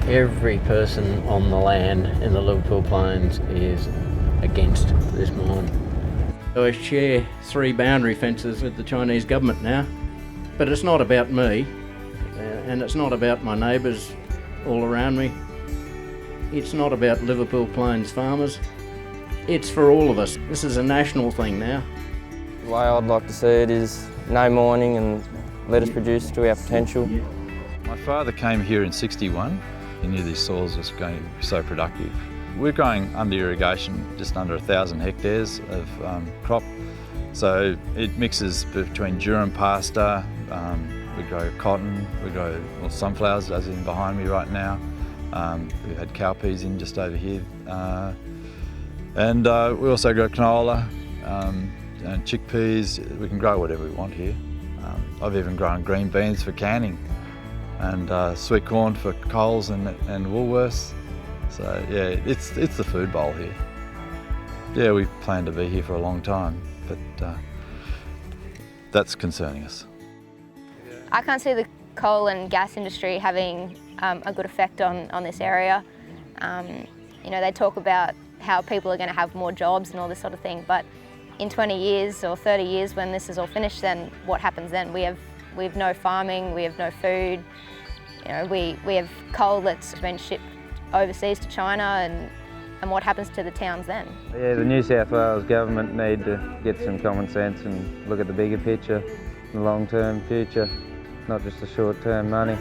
Every person on the land in the Liverpool Plains is against this mine. I share 3 boundary fences with the Chinese government now, but it's not about me, and it's not about my neighbours all around me. It's not about Liverpool Plains farmers. It's for all of us. This is a national thing now. The way I'd like to see it is no mining and let us produce to our potential. My father came here in '61. He knew these soils was going to be so productive. We're growing under irrigation just under 1,000 hectares of crop. So it mixes between durum pasta, we grow cotton, we grow sunflowers as in behind me right now. We had cowpeas in just over here. And we also grow canola and chickpeas. We can grow whatever we want here. I've even grown green beans for canning and sweet corn for Coles and Woolworths. So yeah, it's the food bowl here. Yeah, we plan to be here for a long time, but that's concerning us. I can't see the coal and gas industry having a good effect on this area. You know, they talk about how people are going to have more jobs and all this sort of thing, but in 20 years or 30 years when this is all finished, then what happens then? We have no farming, we have no food. You know, we have coal that's been shipped overseas to China, and what happens to the towns then? Yeah, the New South Wales government need to get some common sense and look at the bigger picture, the long-term future, not just the short-term money.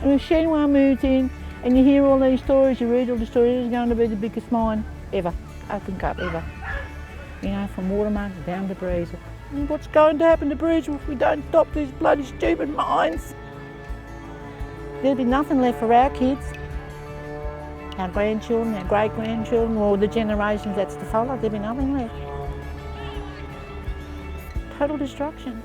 And if Shenhua moves in and you hear all these stories, you read all the stories, it's going to be the biggest mine ever, open cut ever. You know, from Watermark down to Breezel. And what's going to happen to Breezel if we don't stop these bloody stupid mines? There'll be nothing left for our kids, our grandchildren, our great-grandchildren, or the generations that's to follow. There'll be nothing left. Total destruction.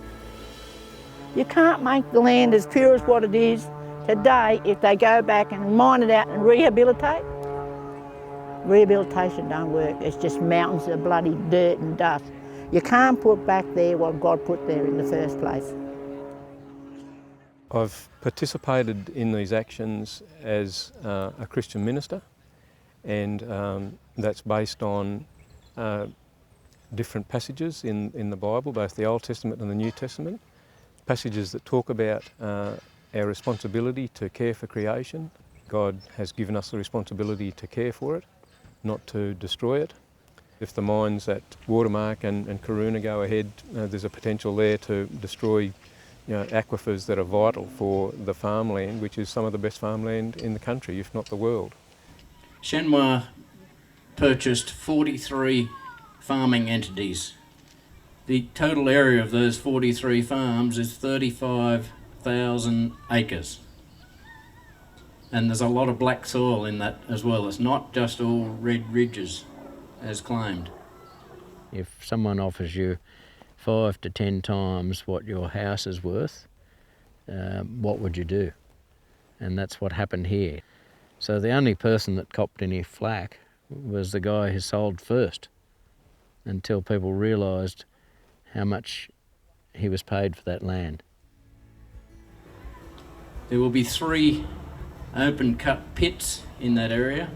You can't make the land as pure as what it is today if they go back and mine it out and rehabilitate. Rehabilitation don't work. It's just mountains of bloody dirt and dust. You can't put back there what God put there in the first place. I've participated in these actions as a Christian minister, and that's based on different passages in the Bible, both the Old Testament and the New Testament, passages that talk about our responsibility to care for creation. God has given us the responsibility to care for it, not to destroy it. If the mines at Watermark and Karoona go ahead, there's a potential there to destroy aquifers that are vital for the farmland, which is some of the best farmland in the country, if not the world. Shenhua purchased 43 farming entities. The total area of those 43 farms is 35,000 acres. And there's a lot of black soil in that as well. It's not just all red ridges, as claimed. If someone offers you 5 to 10 times what your house is worth, what would you do? And that's what happened here. So the only person that copped any flack was the guy who sold first, until people realised how much he was paid for that land. There will be 3 open cut pits in that area,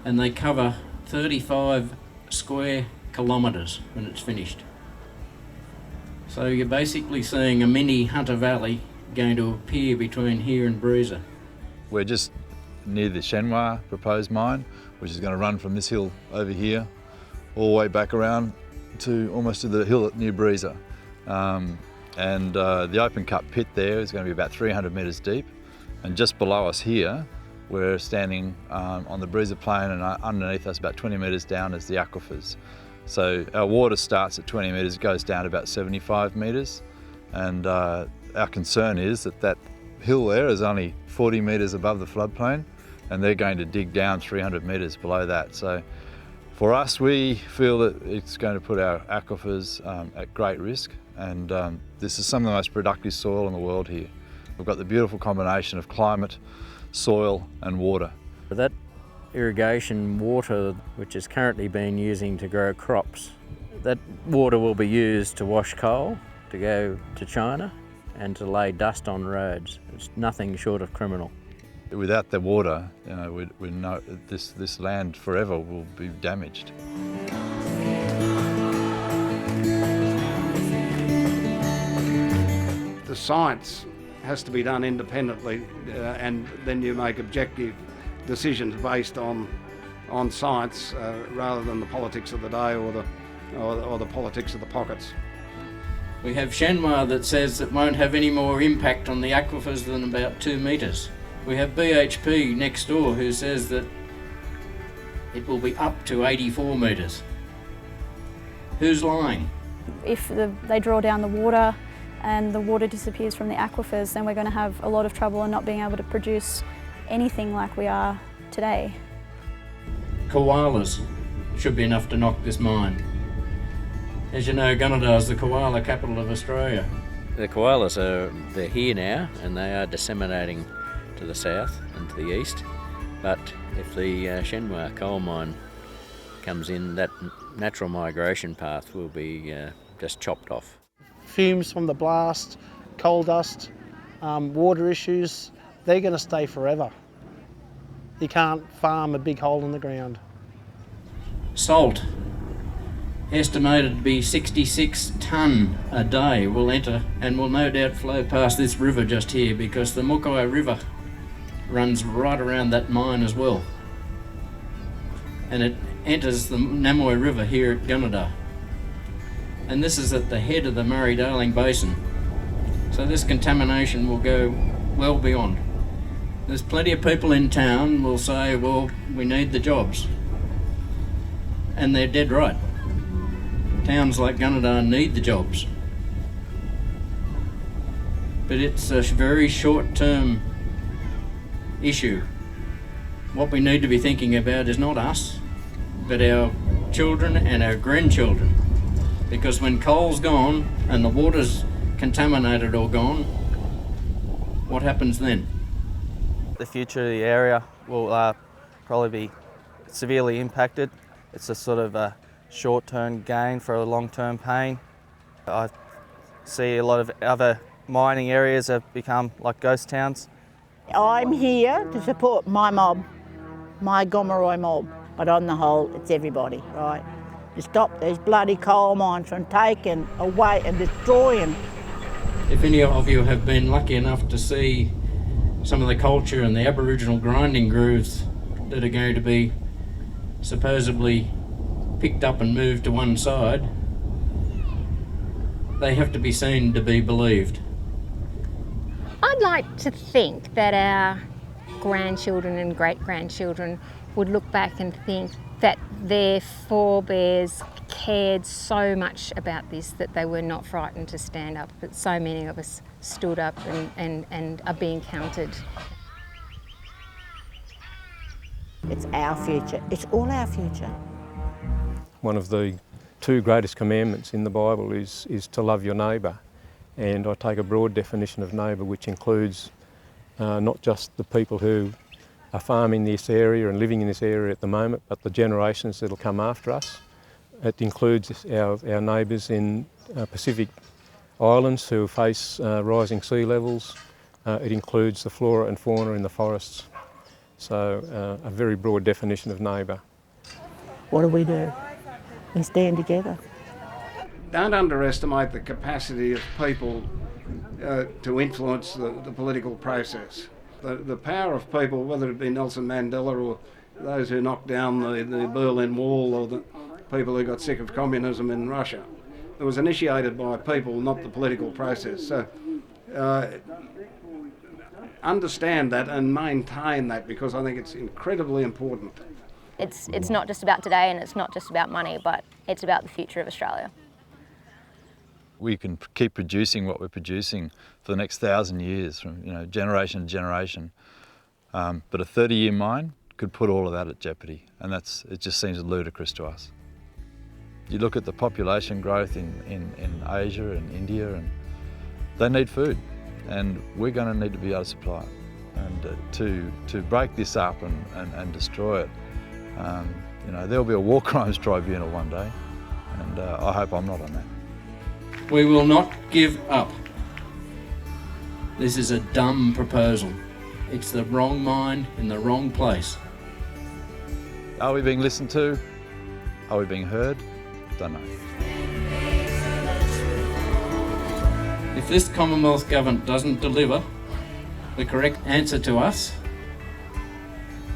and they cover 35 square kilometres when it's finished. So you're basically seeing a mini Hunter Valley going to appear between here and Breezer. We're just near the Shenhua proposed mine, which is going to run from this hill over here all the way back around to almost to the hill near Breezer. The open cut pit there is going to be about 300 metres deep, and just below us here we're standing on the Breezer Plain, and underneath us about 20 metres down is the aquifers. So our water starts at 20 metres, goes down to about 75 metres, and our concern is that hill there is only 40 metres above the floodplain, and they're going to dig down 300 metres below that. So for us, we feel that it's going to put our aquifers at great risk, and this is some of the most productive soil in the world here. We've got the beautiful combination of climate, soil and water. That irrigation water, which is currently being used to grow crops, that water will be used to wash coal, to go to China, and to lay dust on roads. It's nothing short of criminal. Without the water, we know this land forever will be damaged. The science has to be done independently, and then you make objective decisions based on science rather than the politics of the day or the politics of the pockets. We have Shenhua that says it won't have any more impact on the aquifers than about 2 metres. We have BHP next door who says that it will be up to 84 metres. Who's lying? If they draw down the water and the water disappears from the aquifers, then we're going to have a lot of trouble in not being able to produce anything like we are today. Koalas should be enough to knock this mine. As you know, Gunnedah is the koala capital of Australia. The koalas they're here now, and they are disseminating to the south and to the east. But if the Shenhua coal mine comes in, that natural migration path will be just chopped off. Fumes from the blast, coal dust, water issues, they're going to stay forever. You can't farm a big hole in the ground. Salt, estimated to be 66 tonne a day, will enter and will no doubt flow past this river just here, because the Mukai River runs right around that mine as well. And it enters the Namoi River here at Gunnedah. And this is at the head of the Murray-Darling Basin. So this contamination will go well beyond. There's plenty of people in town will say, well, we need the jobs. And they're dead right. Towns like Gunnedah need the jobs. But it's a very short-term issue. What we need to be thinking about is not us, but our children and our grandchildren. Because when coal's gone and the water's contaminated or gone, what happens then? The future of the area will probably be severely impacted. It's a sort of a short-term gain for a long-term pain. I see a lot of other mining areas have become like ghost towns. I'm here to support my mob, my Gomeroi mob, but on the whole, it's everybody, right? To stop these bloody coal mines from taking away and destroying. If any of you have been lucky enough to see some of the culture and the Aboriginal grinding grooves that are going to be supposedly picked up and moved to one side, they have to be seen to be believed. I'd like to think that our grandchildren and great-grandchildren would look back and think that their forebears cared so much about this that they were not frightened to stand up, that so many of us stood up and are being counted. It's our future. It's all our future. One of the two greatest commandments in the Bible is to love your neighbour. And I take a broad definition of neighbour, which includes not just the people who are farming this area and living in this area at the moment, but the generations that will come after us. It includes our neighbours in Pacific Islands who face rising sea levels. It includes the flora and fauna in the forests. So a very broad definition of neighbour. What do? We stand together. Don't underestimate the capacity of people to influence the political process. The power of people, whether it be Nelson Mandela or those who knocked down the Berlin Wall or the people who got sick of communism in Russia, it was initiated by people, not the political process. So understand that and maintain that, because I think it's incredibly important. It's not just about today and it's not just about money, but it's about the future of Australia. We can keep producing what we're producing for the next 1,000 years, from generation to generation. But a 30-year mine could put all of that at jeopardy, and it just seems ludicrous to us. You look at the population growth in Asia and India, and they need food, and we're going to need to be able to supply it. And to break this up and destroy it, there'll be a war crimes tribunal one day, and I hope I'm not on that. We will not give up. This is a dumb proposal. It's the wrong mind in the wrong place. Are we being listened to? Are we being heard? Don't know. If this Commonwealth government doesn't deliver the correct answer to us,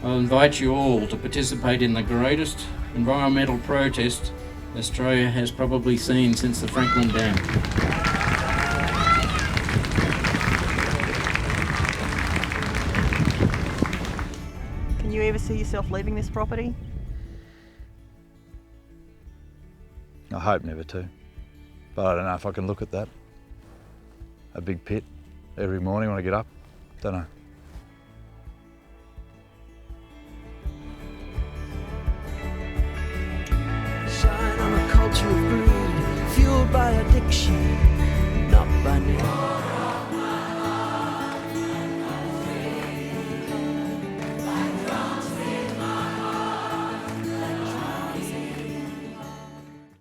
I'll invite you all to participate in the greatest environmental protest Australia has probably seen since the Franklin Dam. Can you ever see yourself leaving this property? I hope never to, but I don't know if I can look at that. A big pit every morning when I get up, don't know. Shine on a culture of greed, fueled by addiction.